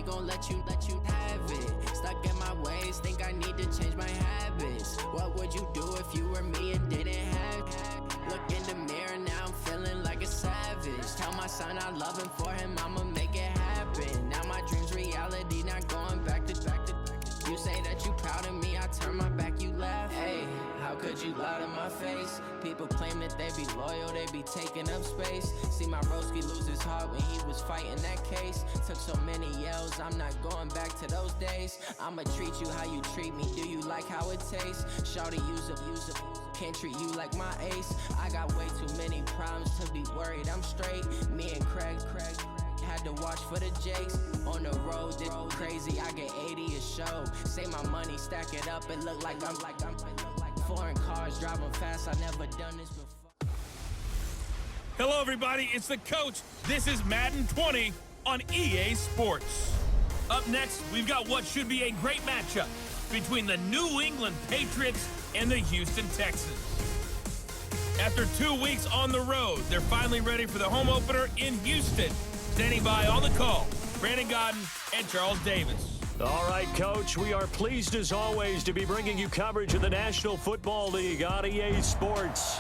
gon' let you have it. Stuck in my ways, think I need to change my habits. What would you do if you were me and didn't have? Look in the mirror, now I'm feeling like a savage. Tell my son I love him, for him I'ma make it happen. Now my dream's reality, not going back to. You say that you proud of me, I turn my back, you laugh. Hey, how could you lie to my face? People claim that they be loyal, they be taking up space. See my broski lose his heart when he was fighting that case. Took so many yells, I'm not going back to those days. I'ma treat you how you treat me, do you like how it tastes? Shawty, use up, can't treat you like my ace. I got way too many problems to be worried, I'm straight. Me and Craig had to watch for the Jakes. On the road, this crazy, I get 80 a show. Say my money, stack it up, it look like I'm foreign cars, driving fast, I never done this before. Hello everybody, it's the coach. This is Madden 20 on EA Sports. Up next, we've got what should be a great matchup between the New England Patriots and the Houston Texans. After 2 weeks on the road, they're finally ready for the home opener in Houston. Standing by on the call, Brandon Godden and Charles Davis. All right, Coach, we are pleased as always to be bringing you coverage of the National Football League on EA Sports.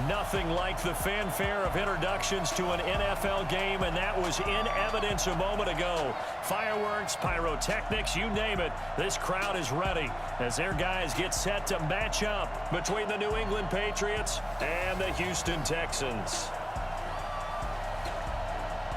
Nothing like the fanfare of introductions to an NFL game, and that was in evidence a moment ago. Fireworks, pyrotechnics, you name it. This crowd is ready as their guys get set to match up between the New England Patriots and the Houston Texans.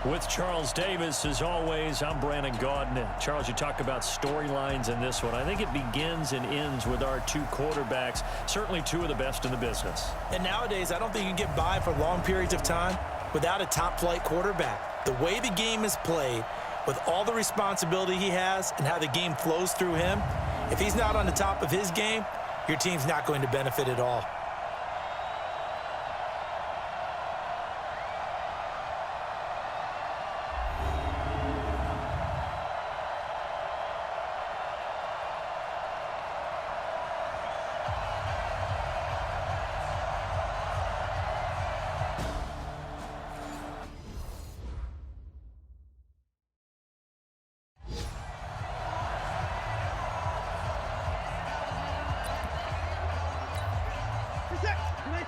With Charles Davis, as always, I'm Brandon Gaudin. Charles, you talk about storylines in this one. I think it begins and ends with our two quarterbacks, certainly two of the best in the business. And nowadays, I don't think you can get by for long periods of time without a top-flight quarterback. The way the game is played, with all the responsibility he has and how the game flows through him, if he's not on the top of his game, your team's not going to benefit at all.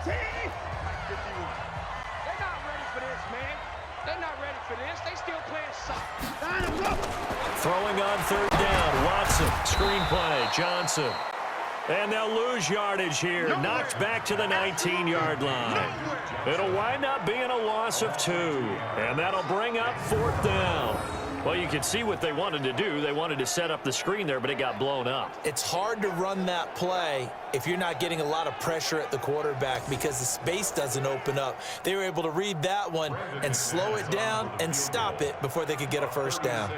They're not ready for this, man. They're not ready for this. They still playing soccer. Throwing on third down, Watson, screen play, Johnson. And they'll lose yardage here, knocked back to the 19-yard line. It'll wind up being a loss of 2, and that'll bring up fourth down. Well, you can see what they wanted to do. They wanted to set up the screen there, but it got blown up. It's hard to run that play if you're not getting a lot of pressure at the quarterback because the space doesn't open up. They were able to read that one and slow it down and stop it before they could get a first down.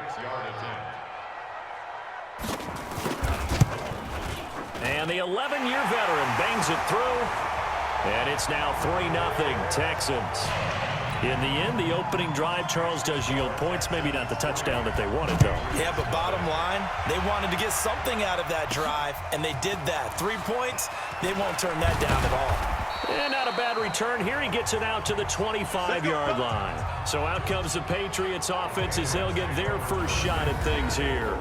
And the 11-year veteran bangs it through, and it's now 3-0 Texans. In the end, the opening drive, Charles, does yield points. Maybe not the touchdown that they wanted, though. Yeah, but bottom line, they wanted to get something out of that drive, and they did that. 3 points, they won't turn that down at all. And not a bad return here. He gets it out to the 25-yard line. So out comes the Patriots offense as they'll get their first shot at things here.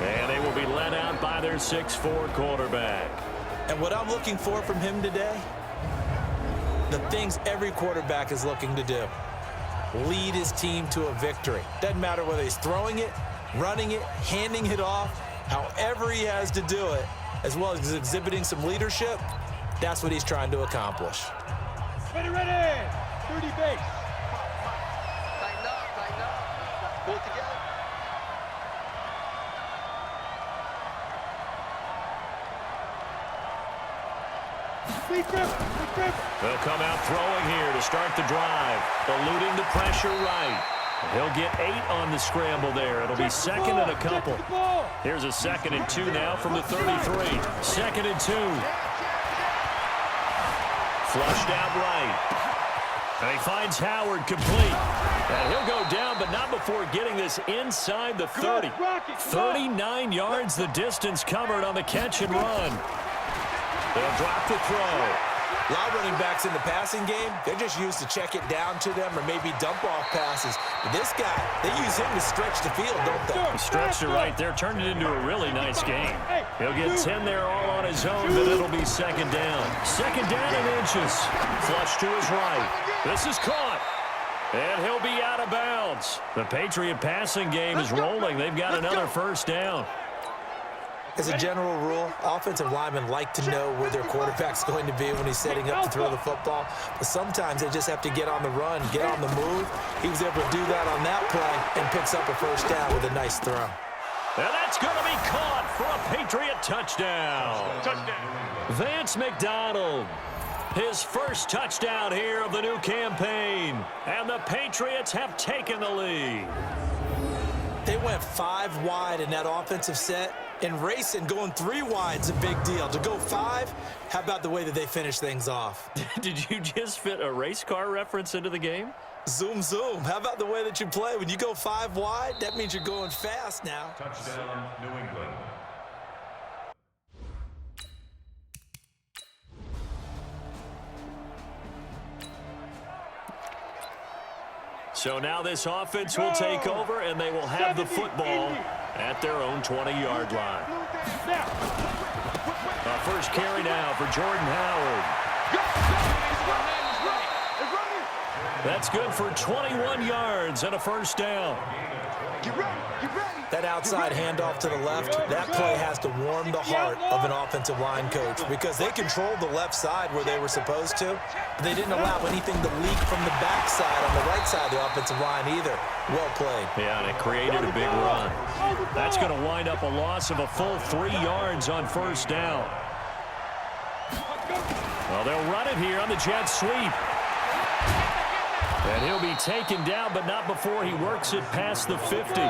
And they will be led out by their 6'4" quarterback. And what I'm looking for from him today, the things every quarterback is looking to do. Lead his team to a victory. Doesn't matter whether he's throwing it, running it, handing it off, however he has to do it, as well as exhibiting some leadership, that's what he's trying to accomplish. Ready, 30 base. Tighten up. Pull it together. They'll come out throwing here to start the drive, eluding the pressure right. He'll get 8 on the scramble there. It'll be second and a couple. Here's a 2nd and 2 now from the 33. 2nd and 2. Flushed out right. And he finds Howard complete. And he'll go down, but not before getting this inside the 30. 39 yards the distance covered on the catch and run. They'll drop the throw. A lot of running backs in the passing game, they're just used to check it down to them or maybe dump off passes. But this guy, they use him to stretch the field, don't they? He stretched it right there, turned it into a really nice game. He'll get 10 there all on his own, but it'll be second down. Second down in inches. Flush to his right. This is caught. And he'll be out of bounds. The Patriot passing game is rolling. They've got another first down. As a general rule, offensive linemen like to know where their quarterback's going to be when he's setting up to throw the football. But sometimes they just have to get on the run, get on the move. He was able to do that on that play and picks up a first down with a nice throw. And that's going to be caught for a Patriot touchdown. Vance McDonald, his first touchdown here of the new campaign. And the Patriots have taken the lead. They went 5 wide in that offensive set. And racing, going 3 wide is a big deal. To go 5, how about the way that they finish things off? Did you just fit a race car reference into the game? Zoom, zoom. How about the way that you play? When you go 5 wide, that means you're going fast now. Touchdown, New England. So now this offense will take over, and they will have the football at their own 20-yard line. First carry now for Jordan Howard. That's good for 21 yards and a first down. That outside handoff to the left, that play has to warm the heart of an offensive line coach because they controlled the left side where they were supposed to, but they didn't allow anything to leak from the backside on the right side of the offensive line either. Well played. Yeah, and it created a big run. That's going to wind up a loss of a full 3 yards on first down. Well, they'll run it here on the jet sweep. And he'll be taken down, but not before he works it past the 50.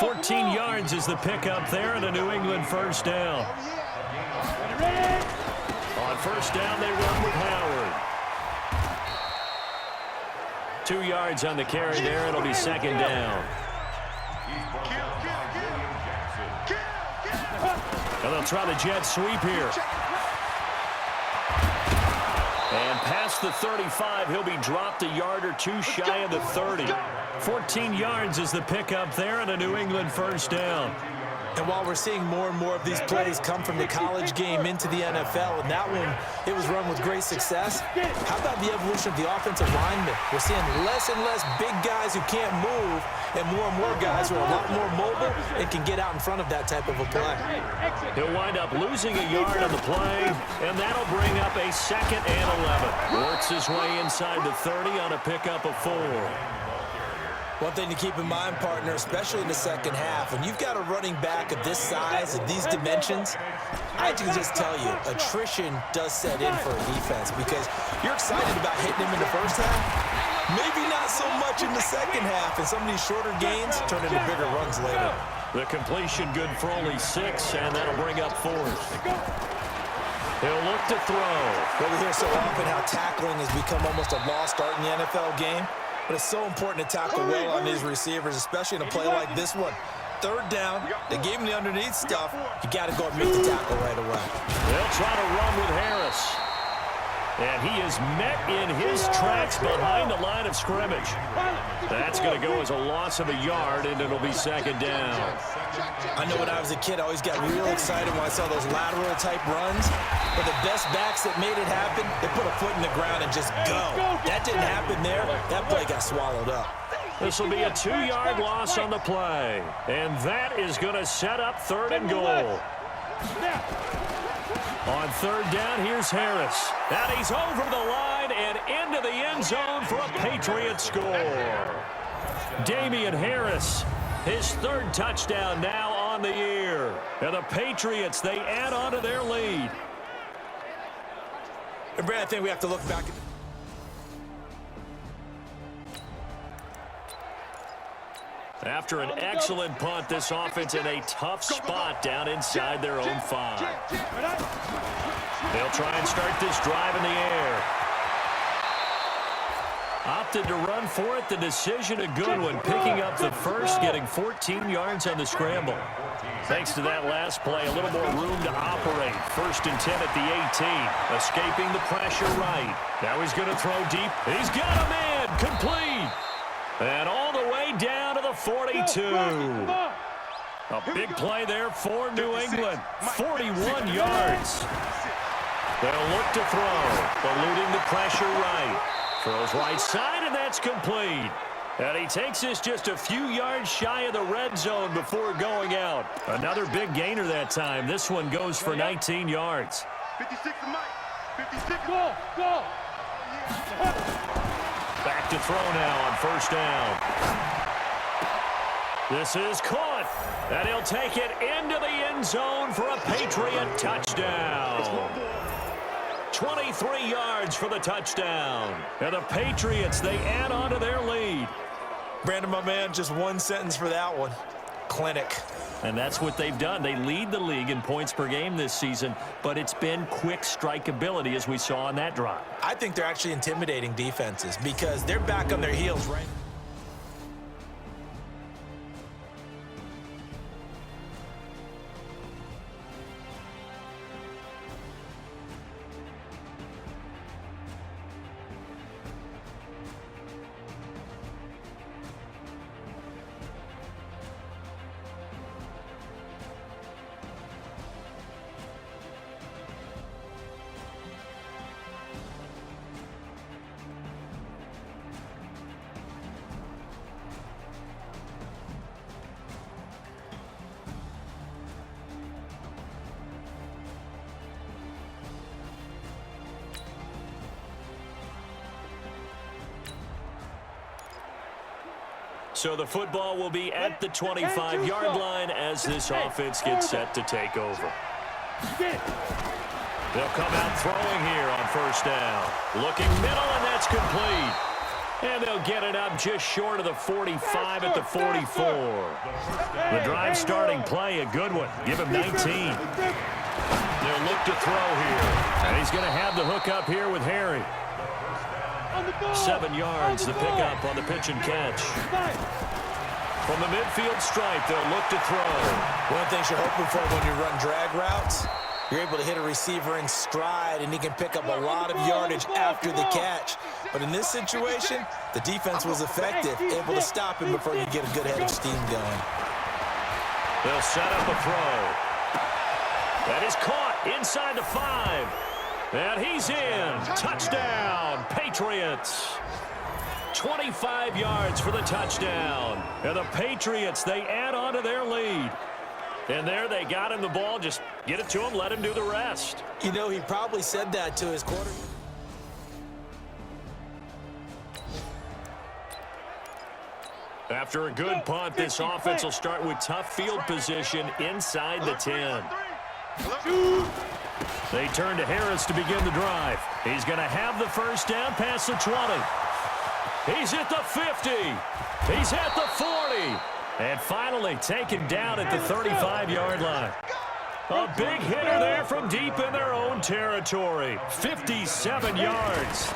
14 yards is the pickup there, and a New England first down. On first down, they run with Howard. 2 yards on the carry there. It'll be second down. And they'll try the jet sweep here. And past the 35, he'll be dropped a yard or 2 shy of the 30. 14 yards is the pickup there, and a New England first down. And while we're seeing more and more of these plays come from the college game into the NFL, and that one, it was run with great success, how about the evolution of the offensive linemen? We're seeing less and less big guys who can't move and more guys who are a lot more mobile and can get out in front of that type of a play. He'll wind up losing a yard on the play, and that'll bring up a 2nd and 11. Works his way inside the 30 on a pickup of 4. One thing to keep in mind, partner, especially in the second half, when you've got a running back of this size, of these dimensions, I can just tell you, attrition does set in for a defense because you're excited about hitting him in the first half, maybe not so much in the second half, and some of these shorter gains turn into bigger runs later. The completion good for only 6, and that'll bring up 4th. He'll look to throw. Well, we hear so often how tackling has become almost a lost art in the NFL game. But it's so important to tackle well on these receivers, especially in a play like this one. 3rd down, they gave him the underneath stuff. You got to go and make the tackle right away. They'll try to run with Harris. And he is met in his tracks behind the line of scrimmage. That's going to go as a loss of a yard, and it'll be second down. I know when I was a kid, I always got real excited when I saw those lateral-type runs. But the best backs that made it happen, they put a foot in the ground and just go. That didn't happen there. That play got swallowed up. This will be a 2-yard loss on the play. And that is going to set up 3rd and goal. On 3rd down, here's Harris. And he's over the line and into the end zone for a Patriot score. Damian Harris, his 3rd touchdown now on the year. And the Patriots, they add on to their lead. And Brad, I think we have to look back at After an excellent punt, this offense in a tough spot down inside their own 5. They'll try and start this drive in the air. Opted to run for it. The decision a good one. Picking up the first, getting 14 yards on the scramble. Thanks to that last play, a little more room to operate. 1st and 10 at the 18. Escaping the pressure right. Now he's going to throw deep. He's got a man. Complete. And all the way down to the 42. A big play there for New England. 41 yards. They'll look to throw. Eluding the pressure right. Throws right side, and that's complete. And he takes this just a few yards shy of the red zone before going out. Another big gainer that time. This one goes for 19 yards. 56 to Mike. 56. Go. Back to throw now on 1st down. This is caught. And he'll take it into the end zone for a Patriot touchdown. 23 yards for the touchdown. And the Patriots, they add on to their lead. Brandon, my man, just one sentence for that one. Clinic. And that's what they've done. They lead the league in points per game this season, but it's been quick strikeability as we saw on that drive. I think they're actually intimidating defenses because they're back on their heels right. So the football will be at the 25-yard line as this offense gets set to take over. They'll come out throwing here on 1st down. Looking middle, and that's complete. And they'll get it up just short of the 45 at the 44. The drive starting play, a good one. Give him 19. They'll look to throw here. And he's going to have the hook up here with Harry. 7 yards, the pickup on the pitch and catch. From the midfield stripe, they'll look to throw. One of the things you're hoping for when you run drag routes, you're able to hit a receiver in stride, and he can pick up a lot of yardage after the catch. But in this situation, the defense was effective, able to stop him before you get a good head of steam going. They'll set up a throw. That is caught inside the 5. And he's in. Touchdown, Patriots. 25 yards for the touchdown. And the Patriots, they add on to their lead. And there they got him the ball. Just get it to him, let him do the rest. You know, he probably said that to his quarterback. After a good punt, this offense will start with tough field position inside the 10. They turn to Harris to begin the drive. He's going to have the 1st down past the 20. He's at the 50. He's at the 40. And finally taken down at the 35-yard line. A big hitter there from deep in their own territory. 57 yards.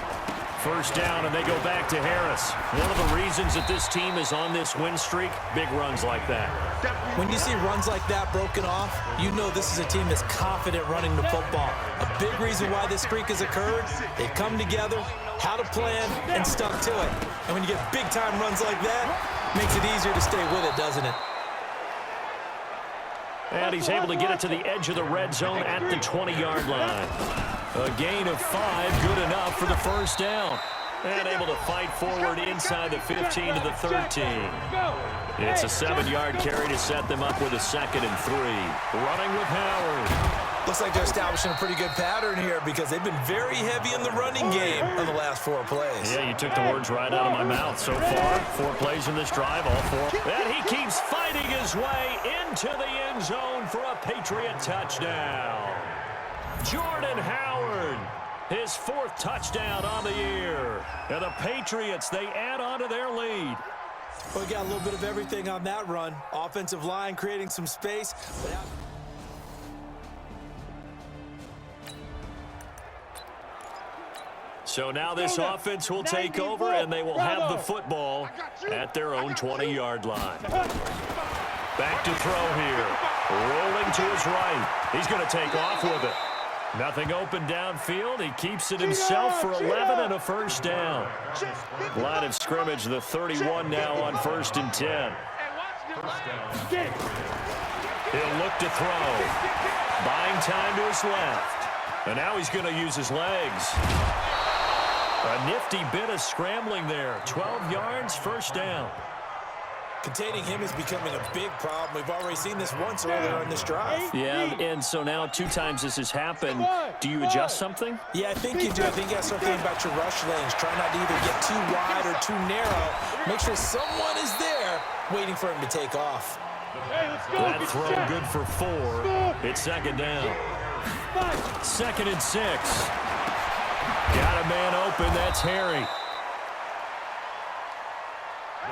1st down, and they go back to Harris. One of the reasons that this team is on this win streak, big runs like that. When you see runs like that broken off, you know this is a team that's confident running the football. A big reason why this streak has occurred, they've come together, had a plan, and stuck to it. And when you get big-time runs like that, it makes it easier to stay with it, doesn't it? And he's able to get it to the edge of the red zone at the 20-yard line. A gain of 5, good enough for the 1st down. And able to fight forward inside the 15 to the 13. It's a 7-yard carry to set them up with a 2nd and 3. Running with Howard. Looks like they're establishing a pretty good pattern here because they've been very heavy in the running game on the last 4 plays. Yeah, you took the words right out of my mouth so far. 4 plays in this drive, all 4. And he keeps fighting his way into the end zone for a Patriot touchdown. Jordan Howard, his 4th touchdown on the year. And the Patriots, they add on to their lead. Well, we got a little bit of everything on that run. Offensive line creating some space. So now this offense will take over, and they will have the football at their own 20-yard line. Back to throw here. Rolling to his right. He's going to take off with it. Nothing open downfield. He keeps it himself for 11 and a first down. Line of scrimmage, the 31 now on 1st and 10. He'll look to throw. Buying time to his left. And now he's going to use his legs. A nifty bit of scrambling there. 12 yards, first down. Containing him is becoming a big problem. We've already seen this once earlier in this drive. Yeah, and so now 2 times this has happened. Do you adjust something? Yeah, I think you do. I think you have to start thinking about your rush lanes. Try not to either get too wide or too narrow. Make sure someone is there waiting for him to take off. That throw good for 4. It's second down. 2nd and 6. Got a man open. That's Harry.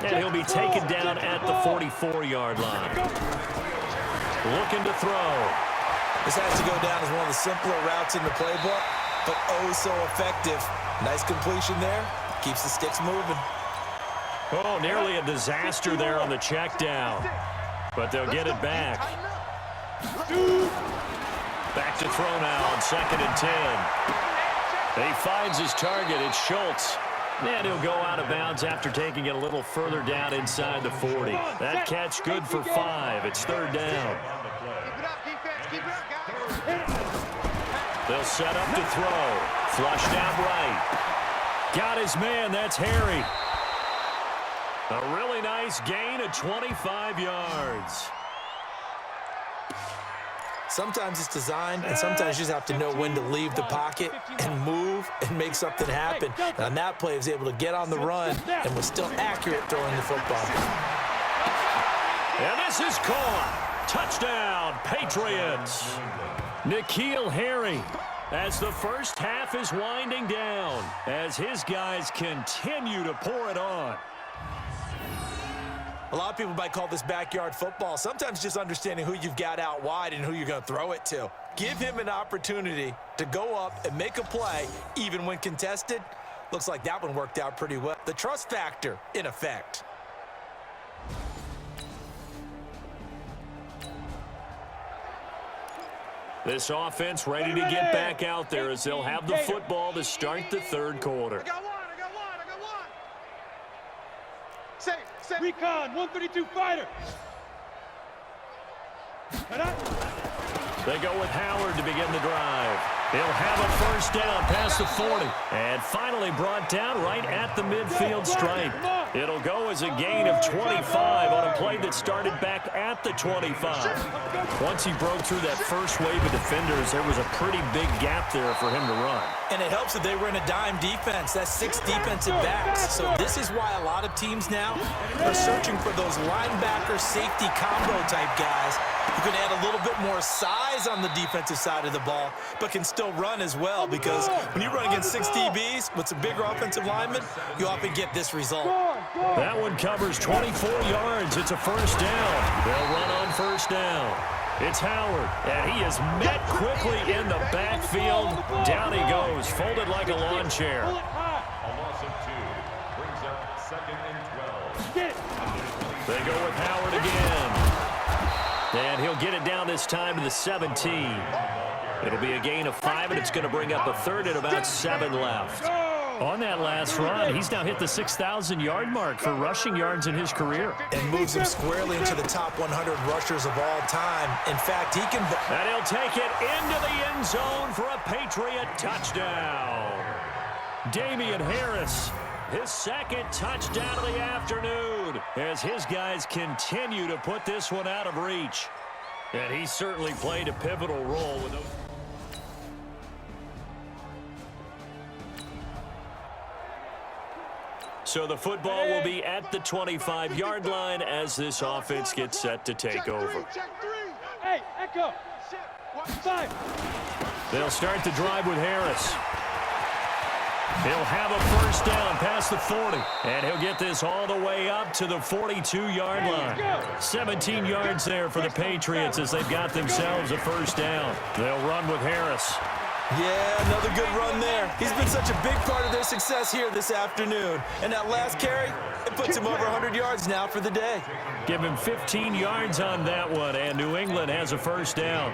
And he'll be taken down at the 44-yard line. Looking to throw. This has to go down as one of the simpler routes in the playbook, but oh so effective. Nice completion there. Keeps the sticks moving. Oh, nearly a disaster there on the check down. But they'll get it back. Back to throw now on 2nd and 10. He finds his target. It's Schultz. And he'll go out of bounds after taking it a little further down inside the 40. That catch good for 5. It's 3rd down. They'll set up to throw. Flushed out right. Got his man. That's Harry. A really nice gain of 25 yards. Sometimes it's designed, and sometimes you just have to know when to leave the pocket and move and make something happen. And on that play, he was able to get on the run and was still accurate throwing the football. And this is caught. Touchdown, Patriots. N'Keal Harry, as the first half is winding down, as his guys continue to pour it on. A lot of people might call this backyard football. Sometimes just understanding who you've got out wide and who you're going to throw it to. Give him an opportunity to go up and make a play, even when contested. Looks like that one worked out pretty well. The trust factor in effect. This offense ready to get back out there as they'll have the football to start the 3rd quarter. I got one. Safe. Recon, 132 fighter. They go with Howard to begin the drive. He'll have a first down past the 40. And finally brought down right at the midfield stripe. It'll go as a gain of 25 on a play that started back at the 25. Once he broke through that first wave of defenders, there was a pretty big gap there for him to run. And it helps that they were in a dime defense. That's 6 defensive backs. So this is why a lot of teams now are searching for those linebacker safety combo type guys who can add a little bit more size on the defensive side of the ball, but can still run as well, because when you run against 6 DBs with some bigger offensive linemen, you often get this result. That one covers 24 yards. It's a first down. They'll run on first down. It's Howard, and he is met quickly in the backfield. Down he goes, folded like a lawn chair. A loss of 2 brings up 2nd and 12. They go with Howard again. And he'll get it down this time to the 17. It'll be a gain of 5, and it's going to bring up a 3rd and about 7 left. On that last run, he's now hit the 6,000-yard mark for rushing yards in his career. And moves him squarely into the top 100 rushers of all time. In fact, he can... And he'll take it into the end zone for a Patriot touchdown. Damian Harris, his 2nd touchdown of the afternoon, as his guys continue to put this one out of reach. And he certainly played a pivotal role with those. So the football will be at the 25-yard line as this offense gets set to take over. Hey, Echo. They'll start the drive with Harris. He'll have a first down past the 40, and he'll get this all the way up to the 42-yard line. 17 yards there for the Patriots as they've got themselves a first down. They'll run with Harris. Yeah, another good run there. He's been such a big part of their success here this afternoon. And that last carry, it puts him over 100 yards now for the day. Give him 15 yards on that one, and New England has a first down.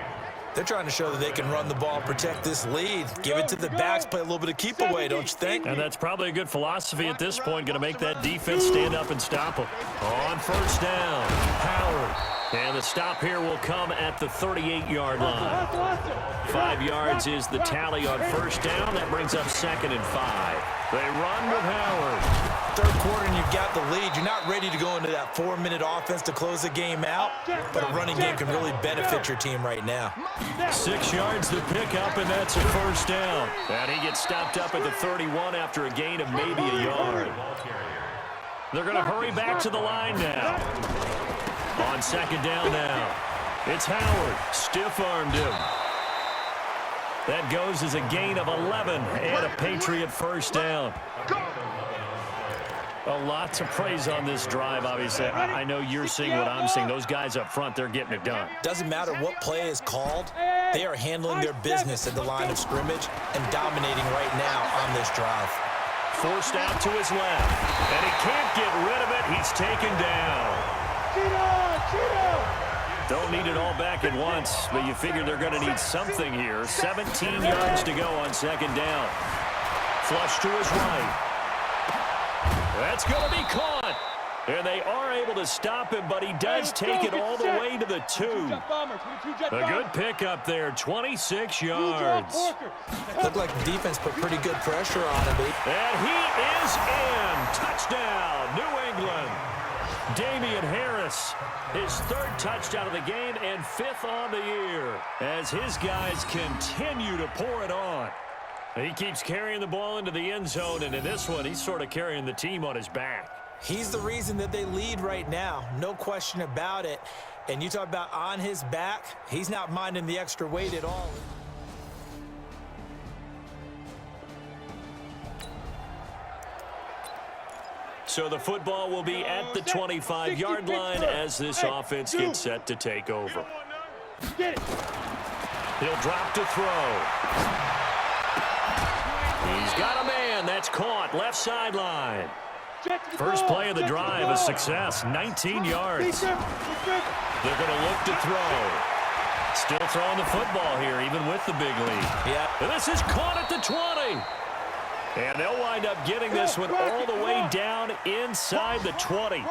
They're trying to show that they can run the ball, protect this lead. Give it to the backs, play a little bit of keep away, don't you think? And that's probably a good philosophy at this point, going to make that defense stand up and stop them. On first down, Howard. And the stop here will come at the 38-yard line. 5 yards is the tally on first down. That brings up 2nd and 5. They run with Howard. Third quarter and you've got the lead. You're not ready to go into that 4-minute offense to close the game out, but a running game can really benefit your team right now. 6 yards to pick up, and that's a first down. And he gets stopped up at the 31 after a gain of maybe a yard. They're going to hurry back to the line now. On 2nd down now, it's Howard. Stiff-armed him. That goes as a gain of 11 and a Patriot first down. A lot to praise on this drive, obviously. I know you're seeing what I'm seeing. Those guys up front, they're getting it done. Doesn't matter what play is called. They are handling their business at the line of scrimmage and dominating right now on this drive. Forced out to his left, and he can't get rid of it. He's taken down. Don't need it all back at once, but you figure they're going to need something here. 17 yards to go on 2nd down. Flush to his right. That's going to be caught. And they are able to stop him, but he does take it all the way to the 2. A good pickup there, 26 yards. Looked like the defense put pretty good pressure on him. And he is in. Touchdown, New England. Damian Harris, his 3rd touchdown of the game and 5th on the year as his guys continue to pour it on. He keeps carrying the ball into the end zone, and in this one, he's sort of carrying the team on his back. He's the reason that they lead right now, no question about it. And you talk about on his back, he's not minding the extra weight at all. So the football will be at the 25-yard line as this offense gets set to take over. He'll drop to throw. He's got a man. That's caught. Left sideline. First play of the drive, a success. 19 yards. They're going to look to throw. Still throwing the football here, even with the big lead. Yeah. And this is caught at the 20. And they'll wind up getting this one all the way down inside the 20.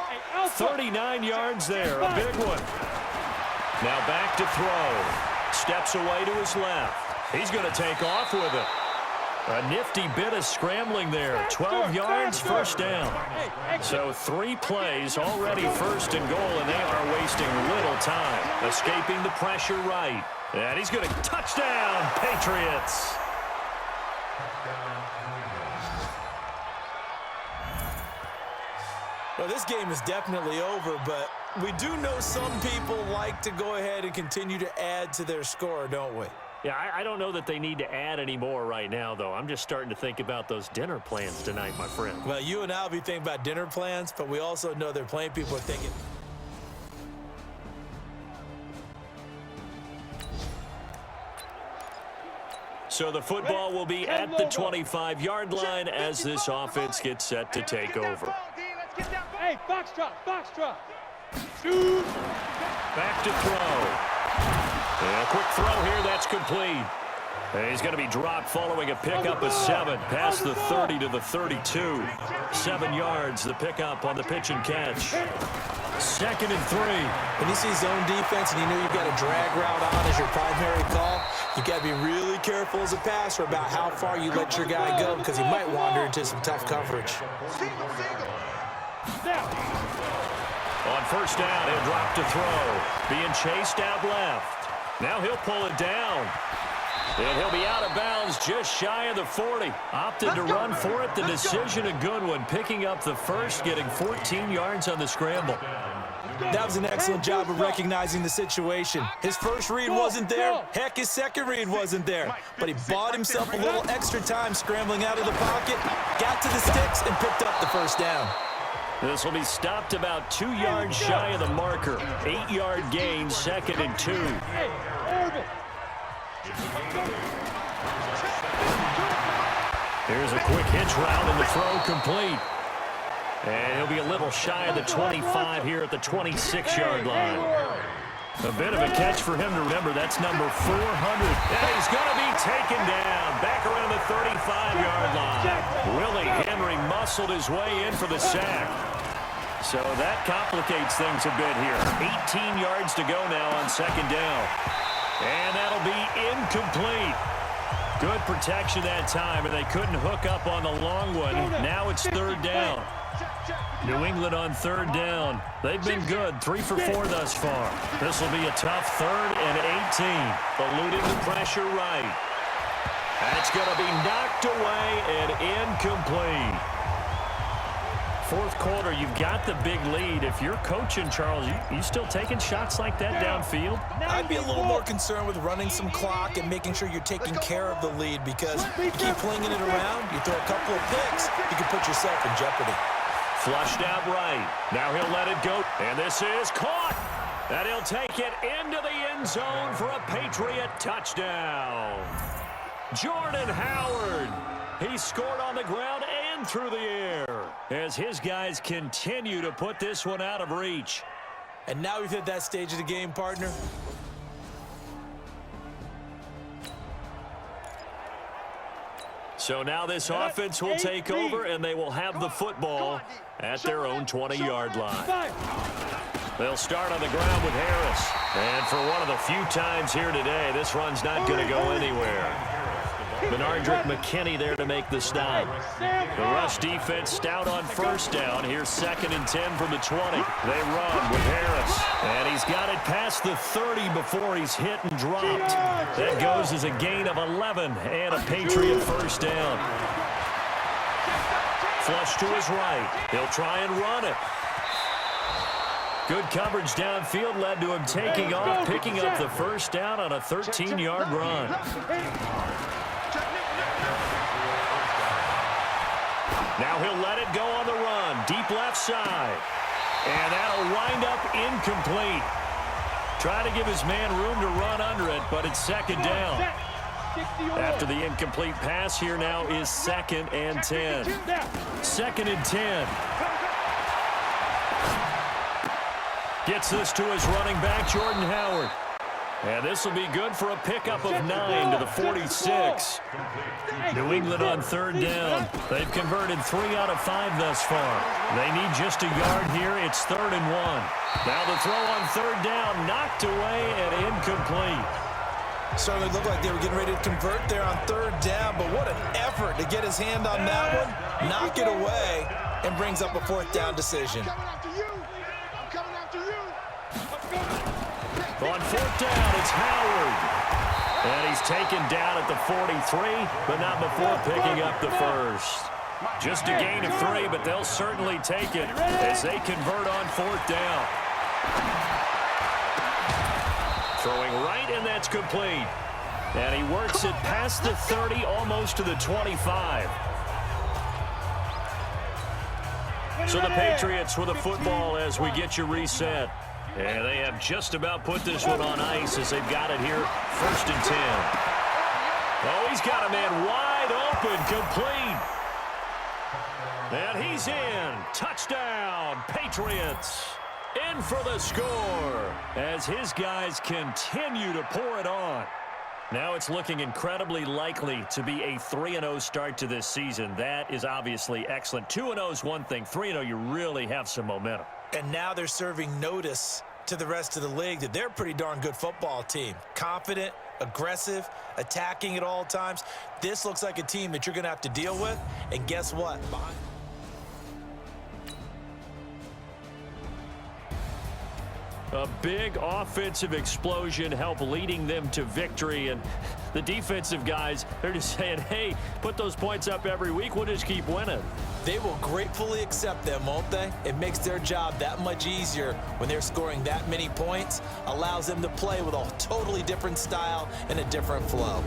39 yards there, a big one. Now back to throw. Steps away to his left. He's going to take off with it. A nifty bit of scrambling there. 12 yards, first down. So 3 plays, already 1st and goal, and they are wasting little time. Escaping the pressure right. And he's going to touchdown, Patriots. Well, this game is definitely over, but we do know some people like to go ahead and continue to add to their score, don't we? Yeah, I don't know that they need to add any more right now, though. I'm just starting to think about those dinner plans tonight, my friend. Well, you and I will be thinking about dinner plans, but we also know they're playing people are thinking. So the football will be at the 25-yard line as this offense gets set to take over. Hey, foxtrot. Back to throw. And a quick throw here, that's complete. And he's going to be dropped following a pickup of 7 past the 30 to the 32. 7 yards, the pickup on the pitch and catch. 2nd and 3. When you see zone defense and you know you've got a drag route on as your primary call, you've got to be really careful as a passer about how far you let your guy go because he might wander into some tough coverage. On first down, he'll drop to throw. Being chased out left. Now he'll pull it down. And he'll be out of bounds just shy of the 40. Opted to run for it. The decision, a good one. Picking up the first, getting 14 yards on the scramble. That was an excellent job of recognizing the situation. His first read wasn't there. Heck, his second read wasn't there. But he bought himself a little extra time scrambling out of the pocket, got to the sticks, and picked up the first down. This will be stopped about 2 yards shy of the marker. 8-yard gain, 2nd and 2. Here's a quick hitch route and the throw complete. And he'll be a little shy of the 25 here at the 26-yard line. A bit of a catch for him to remember. That's number 400. And he's going to be taken down back around the 35-yard line. Willie Henry muscled his way in for the sack. So that complicates things a bit here. 18 yards to go now on second down. And that'll be incomplete. Good protection that time, and they couldn't hook up on the long one. Now it's third down. New England on third down. They've been good, 3 for 4 thus far. This will be a tough 3rd and 18. Eluding the pressure right. That's going to be knocked away and incomplete. Fourth quarter, you've got the big lead. If you're coaching, Charles, you still taking shots like that downfield? I'd be a little more concerned with running some clock and making sure you're taking care of the lead, because you keep flinging it around, you throw a couple of picks, you can put yourself in jeopardy. Flushed out right. Now he'll let it go. And this is caught. And he'll take it into the end zone for a Patriot touchdown. Jordan Howard. He scored on the ground and through the air as his guys continue to put this one out of reach. And now we've hit that stage of the game, partner. So now this offense will take over, and they will have the football at their own 20-yard line. They'll start on the ground with Harris. And for one of the few times here today, this run's not going to go anywhere. Benardrick McKinney there to make the stop. The rush defense stout on first down. Here's 2nd and 10 from the 20. They run with Harris. And he's got it past the 30 before he's hit and dropped. That goes as a gain of 11 and a Patriot first down. Flush to his right. He'll try and run it. Good coverage downfield led to him taking off, picking up the first down on a 13-yard run. Now he'll let it go on the run, deep left side. And that'll wind up incomplete. Try to give his man room to run under it, but it's 2nd down. After the incomplete pass, here now is 2nd and 10. 2nd and 10. Gets this to his running back, Jordan Howard. And this will be good for a pickup of 9 to the 46. New England on third down. They've converted 3 out of 5 thus far. They need just a yard here. It's 3rd and 1. Now the throw on third down, knocked away and incomplete. Certainly looked like they were getting ready to convert there on third down, but what an effort to get his hand on that one, knock it away, and brings up a 4th down decision. On 4th down, it's Howard. And he's taken down at the 43, but not before picking up the first. Just a gain of 3, but they'll certainly take it as they convert on 4th down. Throwing right, and that's complete. And he works it past the 30, almost to the 25. So the Patriots with a football as we get you reset. And they have just about put this one on ice as they've got it here, 1st and 10. Oh, he's got a man wide open, complete. And he's in. Touchdown, Patriots. In for the score as his guys continue to pour it on. Now it's looking incredibly likely to be a 3-0 start to this season. That is obviously excellent. 2-0 is one thing. 3-0, you really have some momentum. And now they're serving notice to the rest of the league that they're a pretty darn good football team. Confident, aggressive, attacking at all times. This looks like a team that you're going to have to deal with. And guess what? A big offensive explosion helped leading them to victory. And the defensive guys, they're just saying, hey, put those points up every week. We'll just keep winning. They will gratefully accept them, won't they? It makes their job that much easier when they're scoring that many points. Allows them to play with a totally different style and a different flow.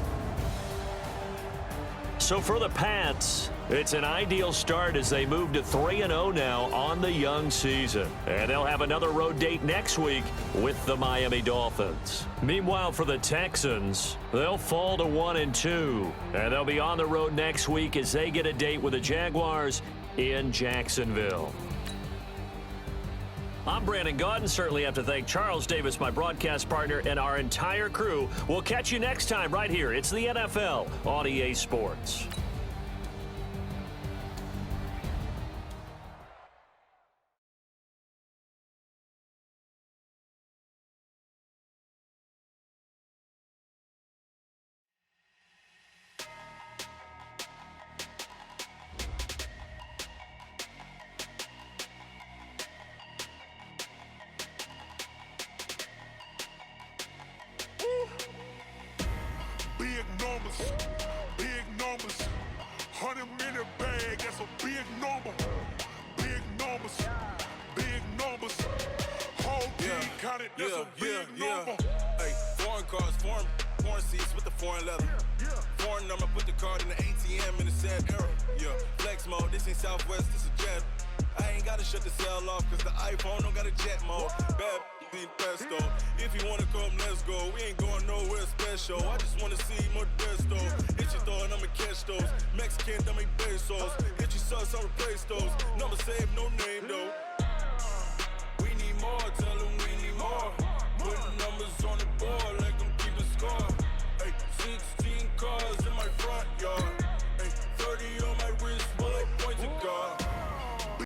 So for the Pats, it's an ideal start as they move to 3-0 now on the young season. And they'll have another road date next week with the Miami Dolphins. Meanwhile, for the Texans, they'll fall to 1-2. And they'll be on the road next week as they get a date with the Jaguars in Jacksonville. I'm Brandon Gaudin. Certainly have to thank Charles Davis, my broadcast partner, and our entire crew. We'll catch you next time right here. It's the NFL on EA Sports. Big numbers, 100-minute bag, that's a big number. Big numbers, whole team counted, that's a big number. Hey, foreign cars, foreign seats with the foreign leather. Foreign number, put the card in the ATM in the sad era. Yeah, flex mode, this ain't Southwest, this a jet. I ain't gotta shut the cell off, cause the iPhone don't got a jet mode. Bad pesto. If you wanna come, let's go. We ain't going nowhere special. I just wanna see Modesto. Hit your thought, I'ma catch those. Mexican, I make pesos. Hit your sus, I'll replace those. Number saved, no name though. We need more, tell them we need more. Putting them